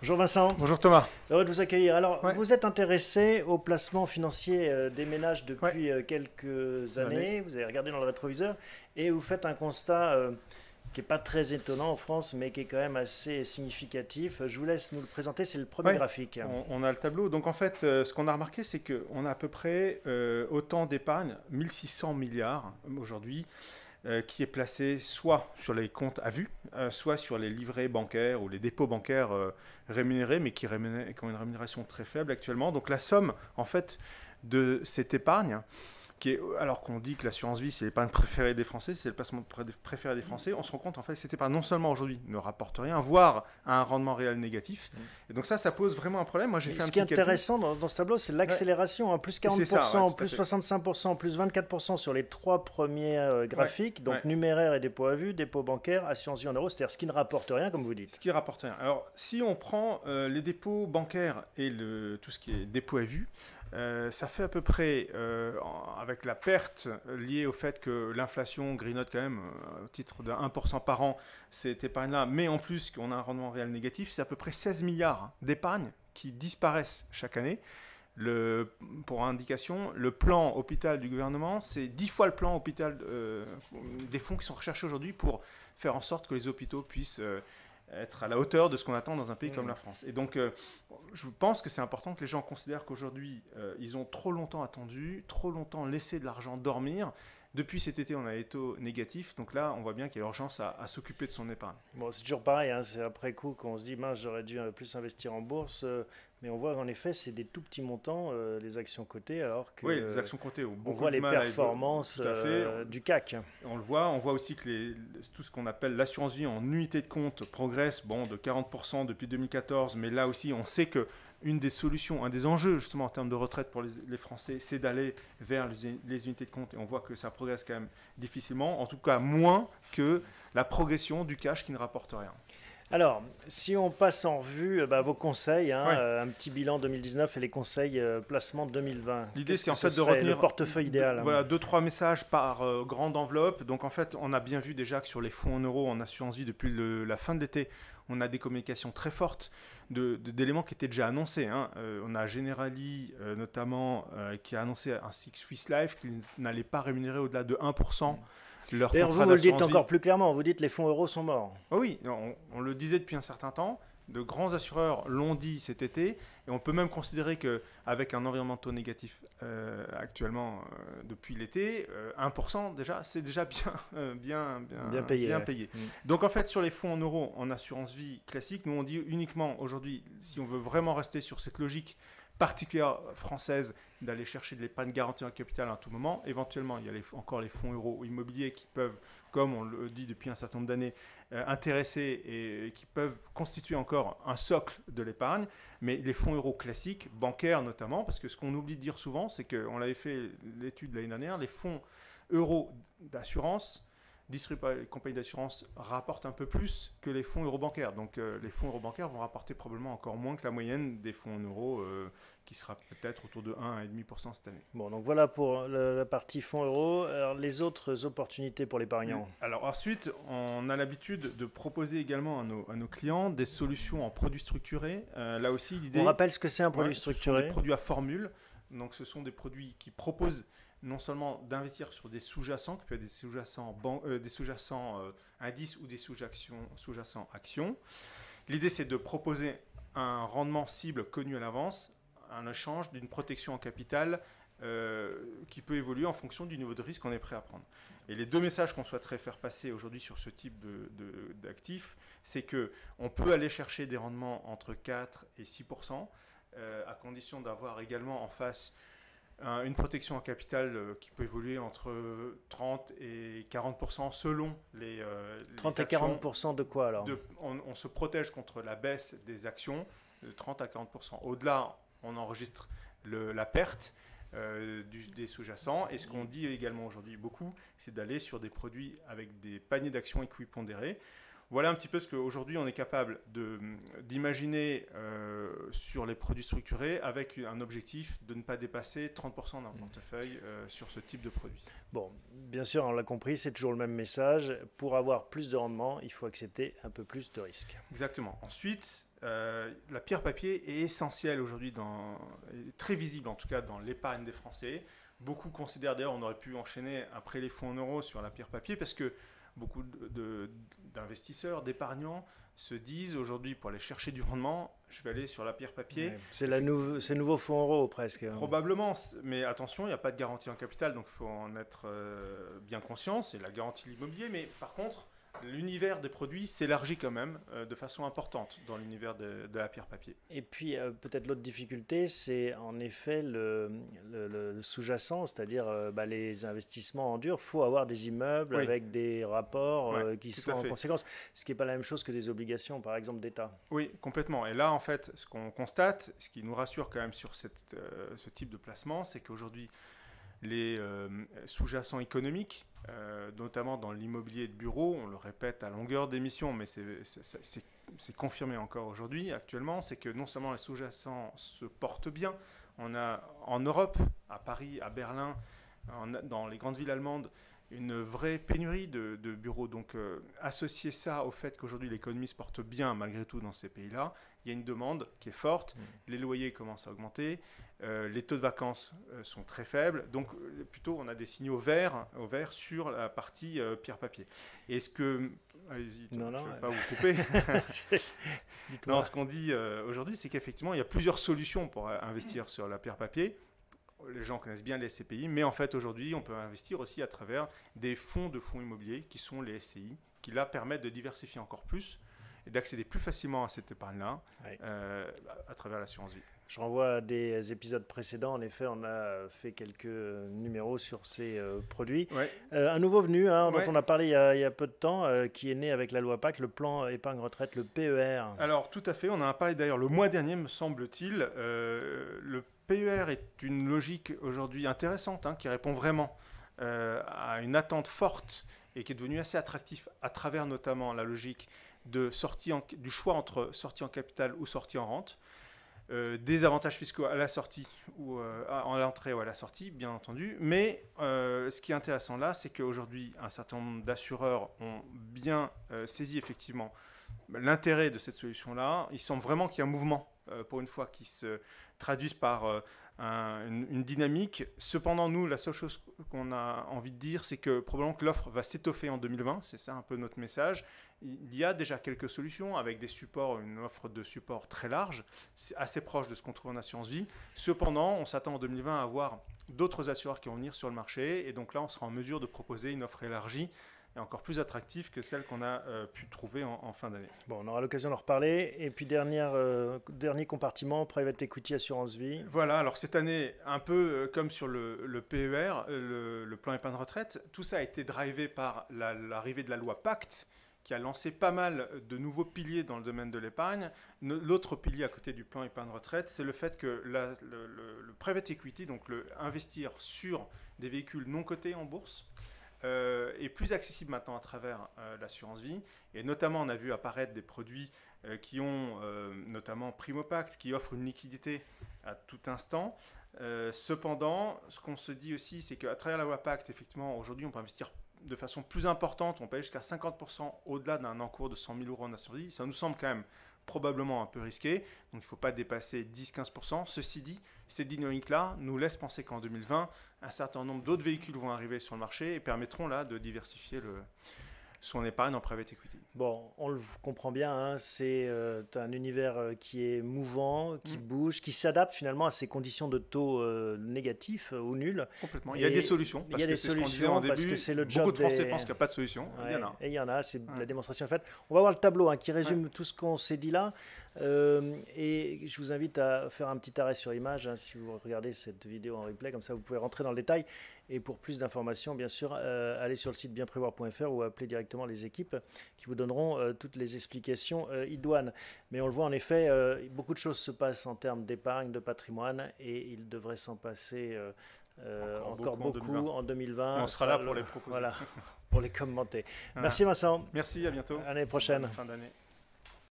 Bonjour Vincent, Bonjour Thomas. heureux de vous accueillir. Alors, Ouais, vous êtes intéressé au placement financier des ménages ouais, depuis quelques l'année. années, vous avez regardé dans le rétroviseur et vous faites un constat qui n'est pas très étonnant en France, mais qui est quand même assez significatif. Je vous laisse nous le présenter, c'est le premier Ouais, graphique. on a le tableau. Donc en fait, ce qu'on a remarqué, c'est qu'on a à peu près autant d'épargne, 1600 milliards aujourd'hui, qui est placé soit sur les comptes à vue, soit sur les livrets bancaires ou les dépôts bancaires rémunérés, mais qui ont une rémunération très faible actuellement. Donc la somme, en fait, de cette épargne, alors qu'on dit que l'assurance vie c'est l'épargne préférée des Français, c'est le placement préféré des Français, on se rend compte en fait que cette épargne non seulement aujourd'hui ne rapporte rien, voire a un rendement réel négatif. Et donc ça pose vraiment un problème. Moi j'ai Mais fait un ce qui est petit calcul. intéressant dans ce tableau, c'est Ouais. l'accélération, hein, plus Et c'est ça, ouais, 40%, tout à plus fait. 65%, plus 24% sur les trois premiers Ouais, graphiques, ouais. donc numéraire et dépôt à vue, dépôt bancaire, assurance vie en euros, c'est-à-dire ce qui ne rapporte rien, comme vous Ce dites. qui rapporte rien. Alors si on prend les dépôts bancaires et tout ce qui est dépôt à vue, ça fait à peu près, avec la perte liée au fait que l'inflation grignote quand même au titre de 1% par an cette épargne-là, mais en plus qu'on a un rendement réel négatif, c'est à peu près 16 milliards d'épargne qui disparaissent chaque année. Pour indication, le plan hôpital du gouvernement, c'est 10 fois le plan hôpital des fonds qui sont recherchés aujourd'hui pour faire en sorte que les hôpitaux puissent être à la hauteur de ce qu'on attend dans un pays comme la France. Et donc, je pense que c'est important que les gens considèrent qu'aujourd'hui, ils ont trop longtemps attendu, trop longtemps laissé de l'argent dormir. Depuis cet été, on a des taux négatifs. Donc là, on voit bien qu'il y a urgence à s'occuper de son épargne. Bon, c'est toujours pareil, hein, c'est après coup qu'on se dit, mince, j'aurais dû plus investir en bourse, mais on voit qu'en effet, c'est des tout petits montants, les actions cotées, alors que Oui, les actions comptées ont on beaucoup voit de les mal à performances tout à fait. du CAC. On le voit. On voit aussi que tout ce qu'on appelle l'assurance vie en unité de compte progresse de 40% depuis 2014. Mais là aussi, on sait que une des solutions, un des enjeux justement en termes de retraite pour les Français, c'est d'aller vers les unités de compte. Et on voit que ça progresse quand même difficilement, en tout cas moins que la progression du cash qui ne rapporte rien. Alors, si on passe en revue vos conseils, hein, Ouais. un petit bilan 2019 et les conseils placement 2020, L'idée, qu'est-ce c'est que en ce fait de serait le retenir portefeuille idéal, hein? voilà, deux, trois messages par grande enveloppe. Donc en fait, on a bien vu déjà que sur les fonds en euros en assurance vie depuis la fin de l'été, on a des communications très fortes d'éléments qui étaient déjà annoncés, hein. On a Generali notamment qui a annoncé ainsi que Swiss Life qu'ils n'allaient pas rémunérer au-delà de 1% leur D'ailleurs, contrat vous le dites d'assurance vie. encore plus clairement, vous dites les fonds euros sont morts. Ah oui, on le disait depuis un certain temps. De grands assureurs l'ont dit cet été, et on peut même considérer qu'avec un environnement de taux négatif actuellement depuis l'été, 1% déjà, c'est déjà Bien payé, bien ouais. payé. Donc en fait, sur les fonds en euros en assurance vie classique, nous on dit uniquement aujourd'hui, si on veut vraiment rester sur cette logique particulière française d'aller chercher de l'épargne garantie en capital à tout moment. Éventuellement, il y a encore les fonds euros immobiliers qui peuvent, comme on le dit depuis un certain nombre d'années, intéresser et qui peuvent constituer encore un socle de l'épargne. Mais les fonds euros classiques, bancaires notamment, parce que ce qu'on oublie de dire souvent, c'est qu'on l'avait fait l'étude l'année dernière, les fonds euros d'assurance distribués par les compagnies d'assurance rapportent un peu plus que les fonds euro bancaires. Donc les fonds euro bancaires vont rapporter probablement encore moins que la moyenne des fonds en euros, qui sera peut-être autour de 1,5% cette année. Bon, donc voilà pour la partie fonds euros. Alors, les autres opportunités pour l'épargnant. Alors ensuite, on a l'habitude de proposer également à nos clients des solutions en produits structurés. Là aussi, l'idée... On rappelle ce que c'est un produit Ce sont structuré. des produits à formule. Donc ce sont des produits qui proposent non seulement d'investir sur des sous-jacents, qui peuvent être des sous-jacents indices ou des sous-jacents actions. L'idée, c'est de proposer un rendement cible connu à l'avance, un échange d'une protection en capital qui peut évoluer en fonction du niveau de risque qu'on est prêt à prendre. Et les deux messages qu'on souhaiterait faire passer aujourd'hui sur ce type d'actifs, c'est qu'on peut aller chercher des rendements entre 4 et 6%, à condition d'avoir également en face une protection en capital qui peut évoluer entre 30 et 40% selon les 30 les et 40% de quoi alors? On se protège contre la baisse des actions de 30 à 40%. Au-delà, on enregistre la perte des sous-jacents. Et ce qu'on dit également aujourd'hui beaucoup, c'est d'aller sur des produits avec des paniers d'actions équipondérés. Voilà un petit peu ce qu'aujourd'hui on est capable d'imaginer sur les produits structurés avec un objectif de ne pas dépasser 30% d'un portefeuille sur ce type de produit. Bon, bien sûr, on l'a compris, c'est toujours le même message. Pour avoir plus de rendement, il faut accepter un peu plus de risques. Exactement. Ensuite, la pierre papier est essentielle aujourd'hui, très visible en tout cas dans l'épargne des Français. Beaucoup considèrent d'ailleurs, on aurait pu enchaîner après les fonds en euros sur la pierre papier, parce que beaucoup d'investisseurs, d'épargnants se disent aujourd'hui, pour aller chercher du rendement, je vais aller sur la pierre papier. Ouais, c'est le nouveau fonds euro presque. Probablement, mais attention, il n'y a pas de garantie en capital, donc il faut en être bien conscient. C'est la garantie de l'immobilier, mais par contre, l'univers des produits s'élargit quand même de façon importante dans l'univers de la pierre papier. Et puis peut-être l'autre difficulté, c'est en effet le sous-jacent, c'est-à-dire les investissements en dur. Il faut avoir des immeubles avec des rapports qui sont en conséquence, ce qui n'est pas la même chose que des obligations, par exemple, d'État. Oui, complètement. Et là, en fait, ce qu'on constate, ce qui nous rassure quand même sur ce type de placement, c'est qu'aujourd'hui, les sous-jacents économiques, notamment dans l'immobilier de bureau, on le répète à longueur d'émission, mais c'est confirmé encore aujourd'hui, actuellement, c'est que non seulement les sous-jacents se portent bien, on a en Europe, à Paris, à Berlin, dans les grandes villes allemandes, une vraie pénurie de bureaux. Donc associer ça au fait qu'aujourd'hui l'économie se porte bien malgré tout dans ces pays-là, il y a une demande qui est forte, les loyers commencent à augmenter, les taux de vacances sont très faibles, donc plutôt on a des signaux verts sur la partie pierre-papier. Est-ce que... Allez-y, je ne vais pas vous couper. Non, ce qu'on dit aujourd'hui, c'est qu'effectivement il y a plusieurs solutions pour investir sur la pierre-papier. Les gens connaissent bien les SCPI, mais en fait aujourd'hui on peut investir aussi à travers des fonds immobiliers qui sont les SCI, qui là permettent de diversifier encore plus et d'accéder plus facilement à cette épargne-là à travers l'assurance vie. Je renvoie à des épisodes précédents. En effet, on a fait quelques numéros sur ces produits. Un nouveau venu dont on a parlé il y a peu de temps, qui est né avec la loi Pacte, le plan épargne retraite, le PER. Alors tout à fait, on en a parlé d'ailleurs le mois dernier, me semble-t-il. Le PER est une logique aujourd'hui intéressante, qui répond vraiment à une attente forte et qui est devenue assez attractif à travers notamment la logique du choix entre sortie en capital ou sortie en rente. Des avantages fiscaux à la sortie ou en l'entrée ou à la sortie, bien entendu. Mais ce qui est intéressant là, c'est qu'aujourd'hui, un certain nombre d'assureurs ont bien saisi effectivement l'intérêt de cette solution-là. Il semble vraiment qu'il y a un mouvement, pour une fois, qui se traduise par une dynamique. Cependant, nous, la seule chose qu'on a envie de dire, c'est que probablement que l'offre va s'étoffer en 2020. C'est ça un peu notre message. Il y a déjà quelques solutions avec des supports, une offre de support très large, assez proche de ce qu'on trouve en assurance vie. Cependant, on s'attend en 2020 à avoir d'autres assureurs qui vont venir sur le marché. Et donc là, on sera en mesure de proposer une offre élargie et encore plus attractive que celle qu'on a pu trouver en fin d'année. Bon, on aura l'occasion d'en reparler. Et puis, dernier compartiment, Private Equity Assurance Vie. Voilà, alors cette année, un peu comme sur le PER, le plan épargne retraite, tout ça a été drivé par l'arrivée de la loi Pacte, qui a lancé pas mal de nouveaux piliers dans le domaine de l'épargne. L'autre pilier à côté du plan épargne retraite, c'est le fait que le private equity, donc investir sur des véhicules non cotés en bourse, est plus accessible maintenant à travers l'assurance vie. Et notamment, on a vu apparaître des produits qui ont notamment Primo Pacte, qui offrent une liquidité à tout instant. Cependant, ce qu'on se dit aussi, c'est qu'à travers la loi Pacte, effectivement, aujourd'hui, on peut investir de façon plus importante, on paye jusqu'à 50% au-delà d'un encours de 100 000 euros en assurance vie. Ça nous semble quand même probablement un peu risqué, donc il ne faut pas dépasser 10-15%. Ceci dit, cette dynamique-là nous laisse penser qu'en 2020, un certain nombre d'autres véhicules vont arriver sur le marché et permettront là de diversifier son épargne en private equity. Bon, on le comprend bien, c'est un univers qui est mouvant, qui bouge, qui s'adapte finalement à ces conditions de taux négatifs ou nuls. Complètement. Il y a des solutions. Il y a des solutions parce que c'est le job. Beaucoup de Français pensent qu'il n'y a pas de solution. Ouais, il y en a. Et il y en a, c'est la démonstration faite. On va voir le tableau qui résume tout ce qu'on s'est dit là. Et je vous invite à faire un petit arrêt sur image si vous regardez cette vidéo en replay, comme ça vous pouvez rentrer dans le détail. Et pour plus d'informations, bien sûr, allez sur le site bienprévoir.fr ou appelez directement les équipes qui vous donneront toutes les explications idoines. Mais on le voit en effet, beaucoup de choses se passent en termes d'épargne, de patrimoine, et il devrait s'en passer encore beaucoup en 2020. Et on sera là pour les proposer. Voilà, pour les commenter. Voilà. Merci Vincent. Merci, à bientôt. À l'année prochaine. Fin d'année.